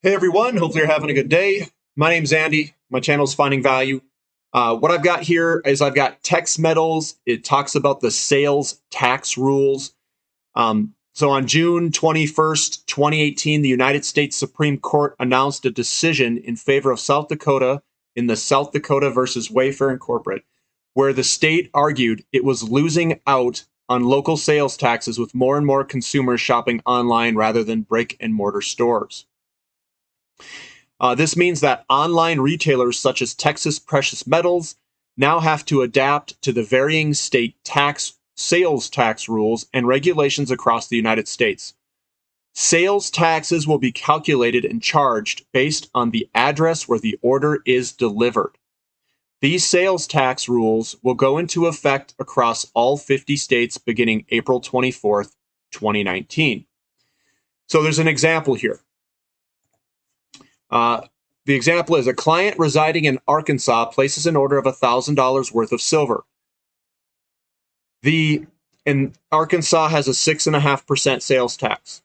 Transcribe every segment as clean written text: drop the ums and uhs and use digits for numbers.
Hey everyone, hopefully you're having a good day. My name's Andy. My channel's Finding Value. What I've got here is I've got Tex Metals. It talks about the sales tax rules. So on June 21st, 2018, the United States Supreme Court announced a decision in favor of South Dakota in the South Dakota versus Wayfair Incorporated, where the state argued it was losing out on local sales taxes with more and more consumers shopping online rather than brick and mortar stores. This means that online retailers such as Texas Precious Metals now have to adapt to the varying state sales tax rules and regulations across the United States. Sales taxes will be calculated and charged based on the address where the order is delivered. These sales tax rules will go into effect across all 50 states beginning April 24th, 2019. So there's an example here. The example is a client residing in Arkansas places an order of $1,000 worth of silver. And Arkansas has a 6.5% sales tax.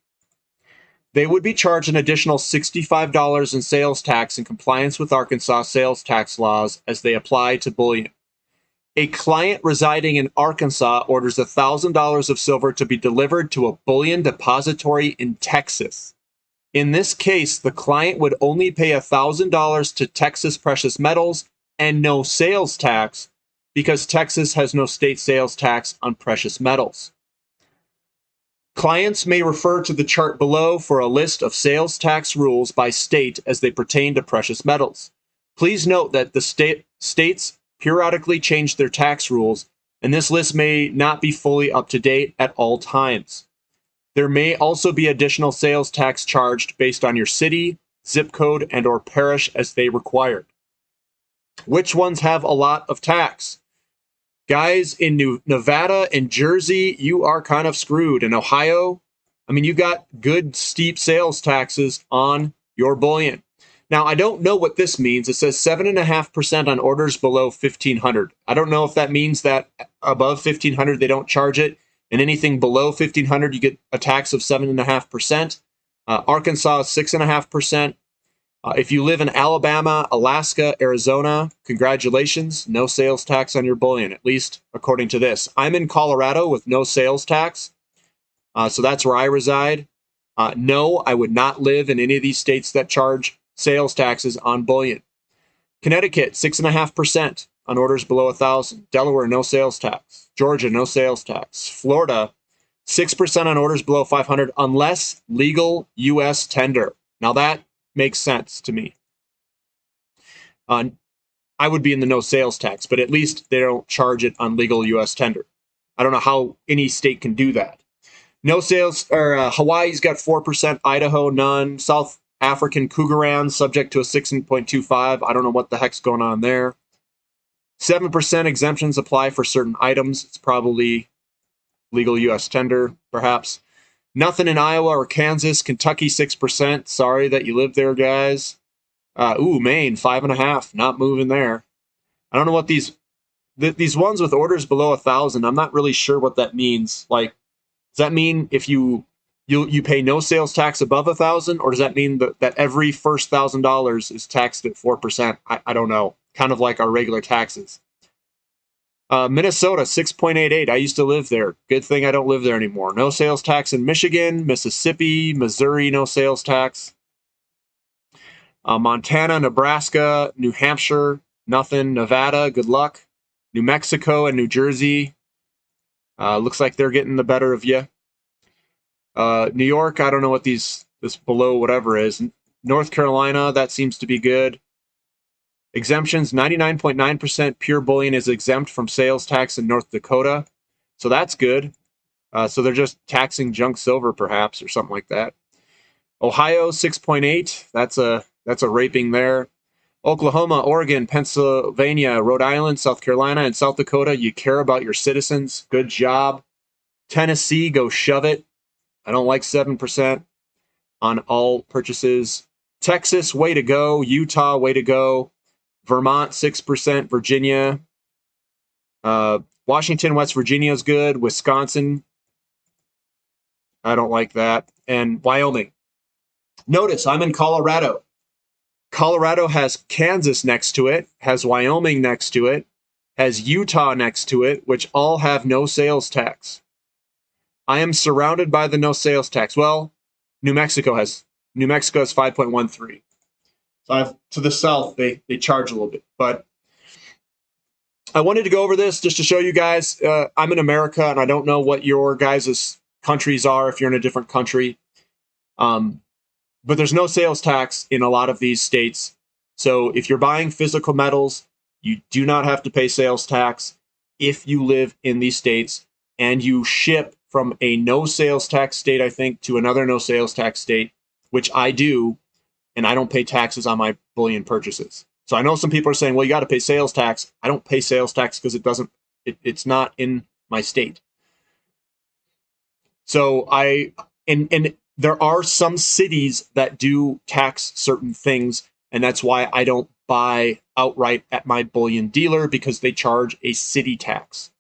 They would be charged an additional $65 in sales tax in compliance with Arkansas sales tax laws as they apply to bullion. A client residing in Arkansas orders $1,000 of silver to be delivered to a bullion depository in Texas. In this case, the client would only pay $1,000 to Texas Precious Metals and no sales tax because Texas has no state sales tax on precious metals. Clients may refer to the chart below for a list of sales tax rules by state as they pertain to precious metals. Please note that the states periodically change their tax rules, and this list may not be fully up to date at all times. There may also be additional sales tax charged based on your city, zip code, and/or parish as they required. Which ones have a lot of tax? Guys, in Nevada and Jersey, you are kind of screwed. In Ohio, you got good steep sales taxes on your bullion. Now, I don't know what this means. It says 7.5% on orders below 1,500. I don't know if that means that above 1,500 they don't charge it. And anything below 1,500, you get a tax of 7.5%. Arkansas is 6.5%. If you live in Alabama, Alaska, Arizona, congratulations, no sales tax on your bullion, at least according to this. I'm in Colorado with no sales tax, so that's where I reside. No, I would not live in any of these states that charge sales taxes on bullion. Connecticut, 6.5% on orders below 1,000. Delaware, no sales tax. Georgia, no sales tax. Florida, 6% on orders below 500 unless legal U.S. tender. Now that makes sense to me. I would be in the no sales tax, but at least they don't charge it on legal U.S. tender. I don't know how any state can do that. No sales, Hawaii's got 4%, Idaho, none. South African Krugerrand, subject to a 6.25. I don't know what the heck's going on there. 7% exemptions apply for certain items. It's probably legal U.S. tender, perhaps. Nothing in Iowa or Kansas. Kentucky, 6%. Sorry that you live there, guys. Maine, 5.5%. Not moving there. I don't know what these ones with orders below 1,000. I'm not really sure what that means. Like, does that mean if you pay no sales tax above 1,000, or does that mean that every first $1,000 is taxed at 4%? I don't know. Kind of like our regular taxes. Minnesota, 6.88. I used to live there. Good thing I don't live there anymore. No sales tax in Michigan, Mississippi, Missouri, no sales tax. Montana, Nebraska, New Hampshire, nothing. Nevada, good luck. New Mexico and New Jersey. Looks like they're getting the better of you. New York, I don't know what this below whatever is. North Carolina, that seems to be good. Exemptions, 99.9% pure bullion is exempt from sales tax in North Dakota. So that's good. So they're just taxing junk silver, perhaps, or something like that. Ohio, 6.8. That's a raping there. Oklahoma, Oregon, Pennsylvania, Rhode Island, South Carolina, and South Dakota, you care about your citizens. Good job. Tennessee, go shove it. I don't like 7% on all purchases. Texas, way to go. Utah, way to go. Vermont, 6%. Virginia. Washington, West Virginia is good. Wisconsin, I don't like that. And Wyoming. Notice I'm in Colorado. Colorado has Kansas next to it, has Wyoming next to it, has Utah next to it, which all have no sales tax. I am surrounded by the no sales tax. Well, New Mexico has 5.13. So to the south, they charge a little bit. But I wanted to go over this just to show you guys. I'm in America, and I don't know what your guys' countries are if you're in a different country. But there's no sales tax in a lot of these states. So if you're buying physical metals, you do not have to pay sales tax if you live in these states and you ship from a no sales tax state, I think, to another no sales tax state, which I do, and I don't pay taxes on my bullion purchases. So I know some people are saying, well, you got to pay sales tax. I don't pay sales tax because it's not in my state. So and there are some cities that do tax certain things, and that's why I don't buy outright at my bullion dealer, because they charge a city tax.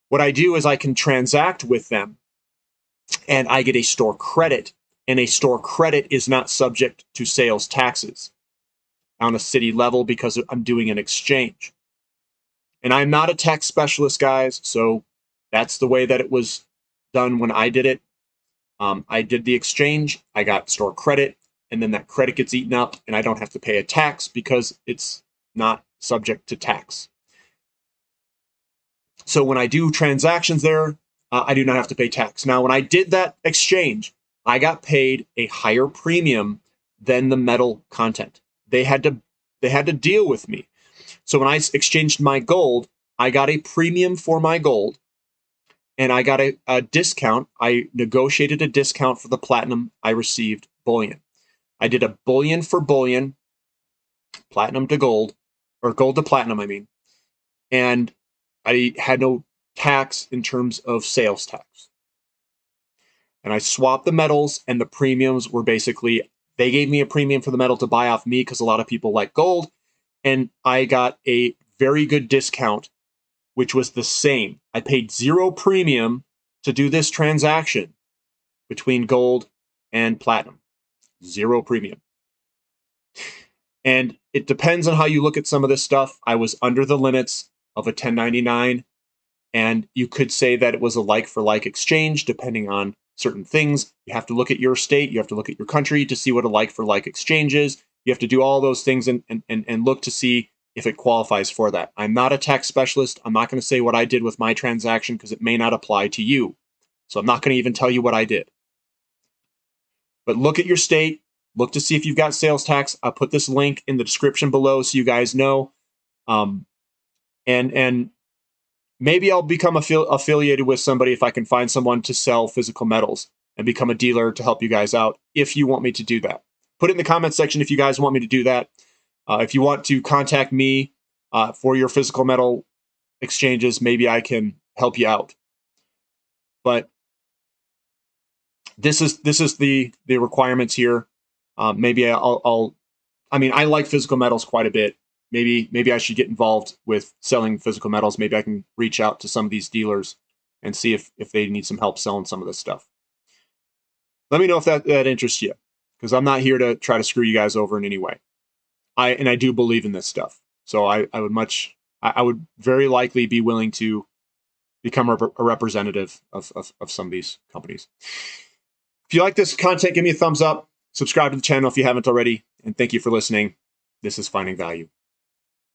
What I do is I can transact with them, and I get a store credit, and a store credit is not subject to sales taxes on a city level because I'm doing an exchange. And I'm not a tax specialist, guys, so that's the way that it was done when I did it. I did the exchange, I got store credit, and then that credit gets eaten up, and I don't have to pay a tax because it's not subject to tax. So when I do transactions there, I do not have to pay tax. Now, when I did that exchange, I got paid a higher premium than the metal content. They had to deal with me. So when I exchanged my gold, I got a premium for my gold, and I got a discount. I negotiated a discount for the platinum I received bullion. I did a bullion for bullion, platinum to gold, or gold to platinum, I mean. And I had no tax in terms of sales tax. And I swapped the metals, and the premiums were basically, they gave me a premium for the metal to buy off me because a lot of people like gold. And I got a very good discount, which was the same. I paid zero premium to do this transaction between gold and platinum. Zero premium. And it depends on how you look at some of this stuff. I was under the limits of a 1099, and you could say that it was a like-for-like exchange, depending on certain things. You have to look at your state, you have to look at your country to see what a like-for-like exchange is. You have to do all those things and look to see if it qualifies for that. I'm not a tax specialist. I'm not going to say what I did with my transaction because it may not apply to you. So I'm not going to even tell you what I did. But look at your state. Look to see if you've got sales tax. I'll put this link in the description below so you guys know. And maybe I'll become affiliated with somebody if I can find someone to sell physical metals and become a dealer to help you guys out if you want me to do that. Put it in the comment section if you guys want me to do that. If you want to contact me for your physical metal exchanges, maybe I can help you out. But this is the requirements here. Maybe I mean, I like physical metals quite a bit. Maybe I should get involved with selling physical metals. Maybe I can reach out to some of these dealers and see if they need some help selling some of this stuff. Let me know if that interests you, because I'm not here to try to screw you guys over in any way. I do believe in this stuff. So I would very likely be willing to become a representative of some of these companies. If you like this content, give me a thumbs up. Subscribe to the channel if you haven't already. And thank you for listening. This is Finding Value.